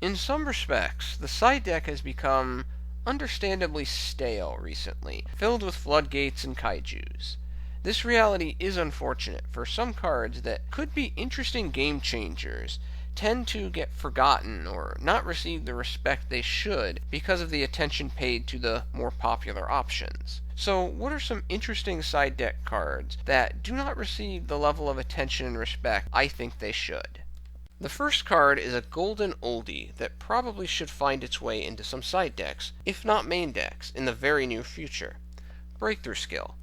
In some respects, the side deck has become understandably stale recently, filled with floodgates and kaijus. This reality is unfortunate, for some cards that could be interesting game changers tend to get forgotten or not receive the respect they should because of the attention paid to the more popular options. So, what are some interesting side deck cards that do not receive the level of attention and respect I think they should? The first card is a golden oldie that probably should find its way into some side decks, if not main decks, in the very near future. Breakthrough Skill.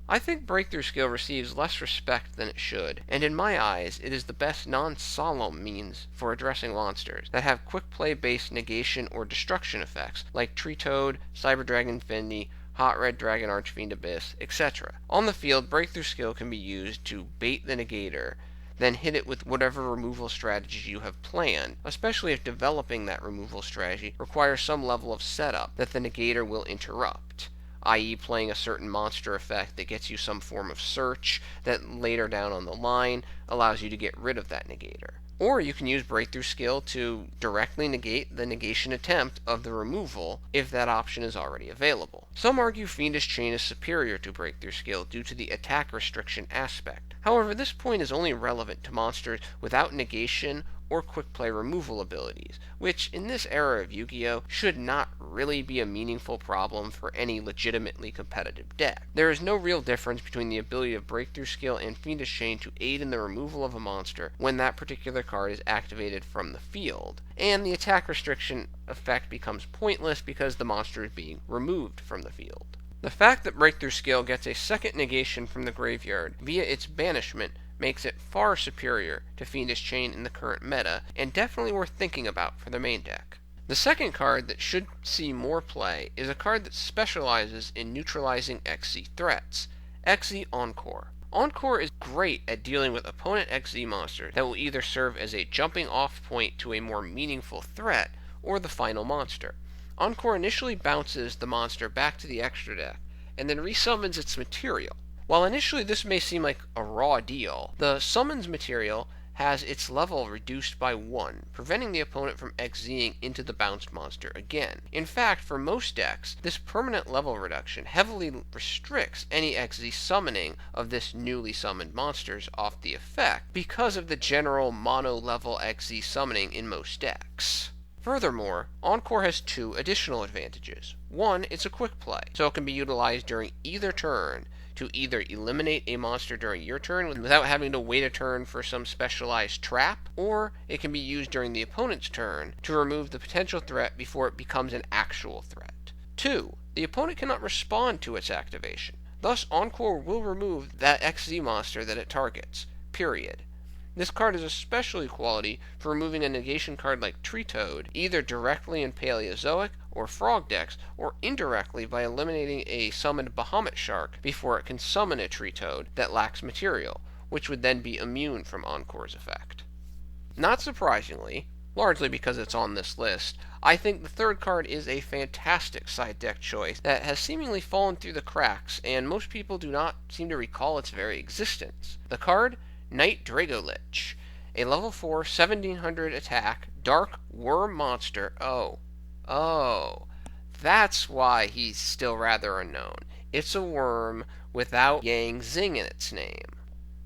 I think Breakthrough Skill receives less respect than it should, and in my eyes, it is the best non-solemn means for addressing monsters that have quick play-based negation or destruction effects, like Tree Toad, Cyber Dragon Fendi, Hot Red Dragon Archfiend Abyss, etc. On the field, Breakthrough Skill can be used to bait the negator, then hit it with whatever removal strategy you have planned, especially if developing that removal strategy requires some level of setup that the negator will interrupt, i.e. playing a certain monster effect that gets you some form of search that later down on the line allows you to get rid of that negator. Or you can use Breakthrough Skill to directly negate the negation attempt of the removal if that option is already available. Some argue Fiendish Chain is superior to Breakthrough Skill due to the attack restriction aspect. However, this point is only relevant to monsters without negation or quick play removal abilities, which in this era of Yu-Gi-Oh! Should not really be a meaningful problem for any legitimately competitive deck. There is no real difference between the ability of Breakthrough Skill and Fiendish Chain to aid in the removal of a monster when that particular card is activated from the field, and the attack restriction effect becomes pointless because the monster is being removed from the field. The fact that Breakthrough Skill gets a second negation from the graveyard via its banishment makes it far superior to Fiendish Chain in the current meta, and definitely worth thinking about for the main deck. The second card that should see more play is a card that specializes in neutralizing XZ threats, XZ Encore. Encore is great at dealing with opponent XZ monsters that will either serve as a jumping off point to a more meaningful threat, or the final monster. Encore initially bounces the monster back to the extra deck, and then resummons its material. While initially this may seem like a raw deal, the summons material has its level reduced by 1, preventing the opponent from XZing into the bounced monster again. In fact, for most decks, this permanent level reduction heavily restricts any XZ summoning of this newly summoned monsters off the effect because of the general mono-level XZ summoning in most decks. Furthermore, Encore has 2 additional advantages. 1, it's a quick play, so it can be utilized during either turn to either eliminate a monster during your turn without having to wait a turn for some specialized trap, or it can be used during the opponent's turn to remove the potential threat before it becomes an actual threat. 2, the opponent cannot respond to its activation. Thus, Encore will remove that XZ monster that it targets, period. This card is especially quality for removing a negation card like Tree Toad, either directly in Paleozoic or Frog decks, or indirectly by eliminating a summoned Bahamut Shark before it can summon a Tree Toad that lacks material, which would then be immune from Encore's effect. Not surprisingly, largely because it's on this list, I think the third card is a fantastic side deck choice that has seemingly fallen through the cracks, and most people do not seem to recall its very existence. The card, Night Dragolich, a level 4, 1700 attack, dark worm monster. Oh, that's why he's still rather unknown. It's a worm without Yang Zing in its name.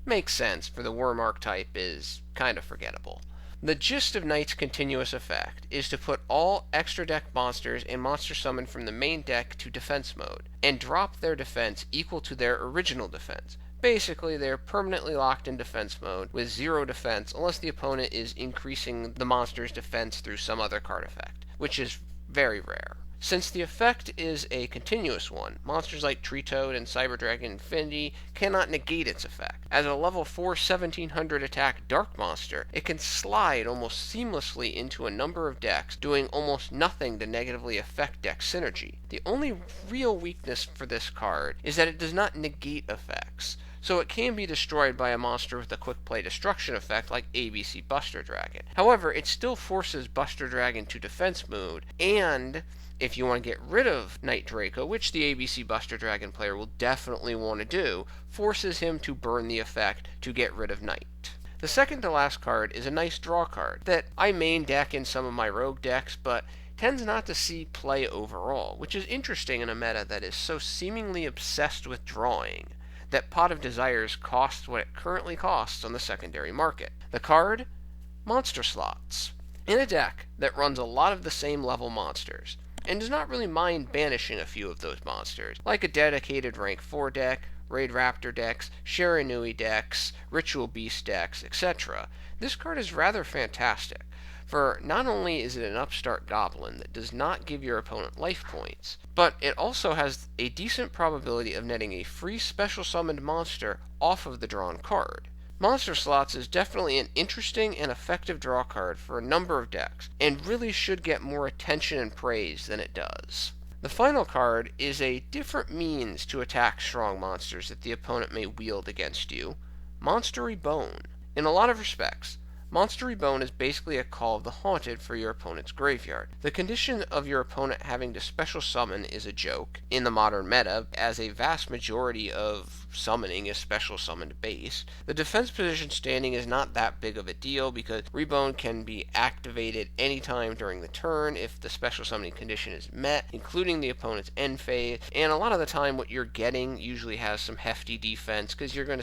Makes sense, for the worm archetype is kind of forgettable. The gist of Knight's continuous effect is to put all extra deck monsters and monster summoned from the main deck to defense mode, and drop their defense equal to their original defense. Basically, they're permanently locked in defense mode with 0 defense unless the opponent is increasing the monster's defense through some other card effect, which is very rare. Since the effect is a continuous one, monsters like Tree Toad and Cyber Dragon Fendi cannot negate its effect. As a level 4 1700 attack dark monster, it can slide almost seamlessly into a number of decks, doing almost nothing to negatively affect deck synergy. The only real weakness for this card is that it does not negate effects, so it can be destroyed by a monster with a quick play destruction effect like ABC Buster Dragon. However, it still forces Buster Dragon to defense mode, and if you want to get rid of Night Draco, which the ABC Buster Dragon player will definitely want to do, forces him to burn the effect to get rid of Night. The second to last card is a nice draw card that I main deck in some of my rogue decks, but tends not to see play overall, which is interesting in a meta that is so seemingly obsessed with drawing that Pot of Desires costs what it currently costs on the secondary market. The card? Monster Slots. In a deck that runs a lot of the same level monsters, and does not really mind banishing a few of those monsters, like a dedicated rank 4 deck, Raid Raptor decks, Shiranui decks, Ritual Beast decks, etc. This card is rather fantastic, for not only is it an upstart goblin that does not give your opponent life points, but it also has a decent probability of netting a free special summoned monster off of the drawn card. Monster Slots is definitely an interesting and effective draw card for a number of decks, and really should get more attention and praise than it does. The final card is a different means to attack strong monsters that the opponent may wield against you, Monster Rebone. In a lot of respects, Monster Rebone is basically a Call of the Haunted for your opponent's graveyard. The condition of your opponent having to special summon is a joke in the modern meta, as a vast majority of summoning is special summoned based. The defense position standing is not that big of a deal because Rebone can be activated anytime during the turn if the special summoning condition is met, including the opponent's end phase, and a lot of the time what you're getting usually has some hefty defense because you're going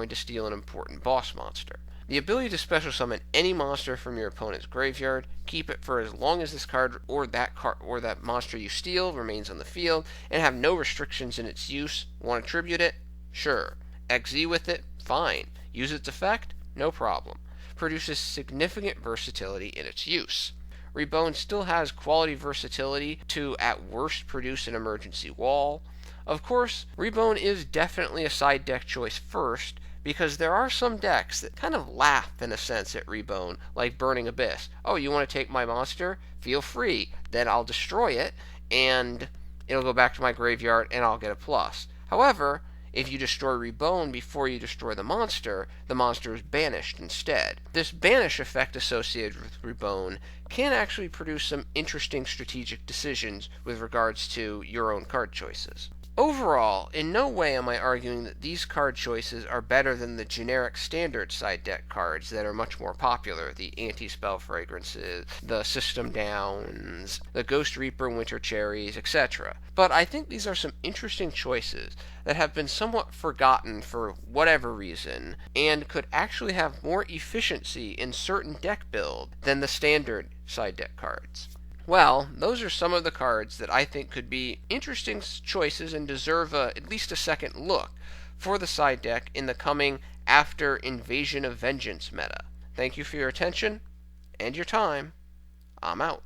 to steal an important boss monster. The ability to special summon any monster from your opponent's graveyard, keep it for as long as this card or that monster you steal remains on the field, and have no restrictions in its use. Want to tribute it? Sure. XZ with it? Fine. Use its effect? No problem. Produces significant versatility in its use. Rebone still has quality versatility to, at worst, produce an emergency wall. Of course, Rebone is definitely a side deck choice first, because there are some decks that kind of laugh in a sense at Rebone, like Burning Abyss. Oh, you want to take my monster? Feel free. Then I'll destroy it, and it'll go back to my graveyard, and I'll get a plus. However, if you destroy Rebone before you destroy the monster is banished instead. This banish effect associated with Rebone can actually produce some interesting strategic decisions with regards to your own card choices. Overall, in no way am I arguing that these card choices are better than the generic standard side deck cards that are much more popular, the Anti-Spell Fragrances, the System Downs, the Ghost Reaper Winter Cherries, etc. But I think these are some interesting choices that have been somewhat forgotten for whatever reason, and could actually have more efficiency in certain deck build than the standard side deck cards. Well, those are some of the cards that I think could be interesting choices and deserve at least a second look for the side deck in the coming After Invasion of Vengeance meta. Thank you for your attention and your time. I'm out.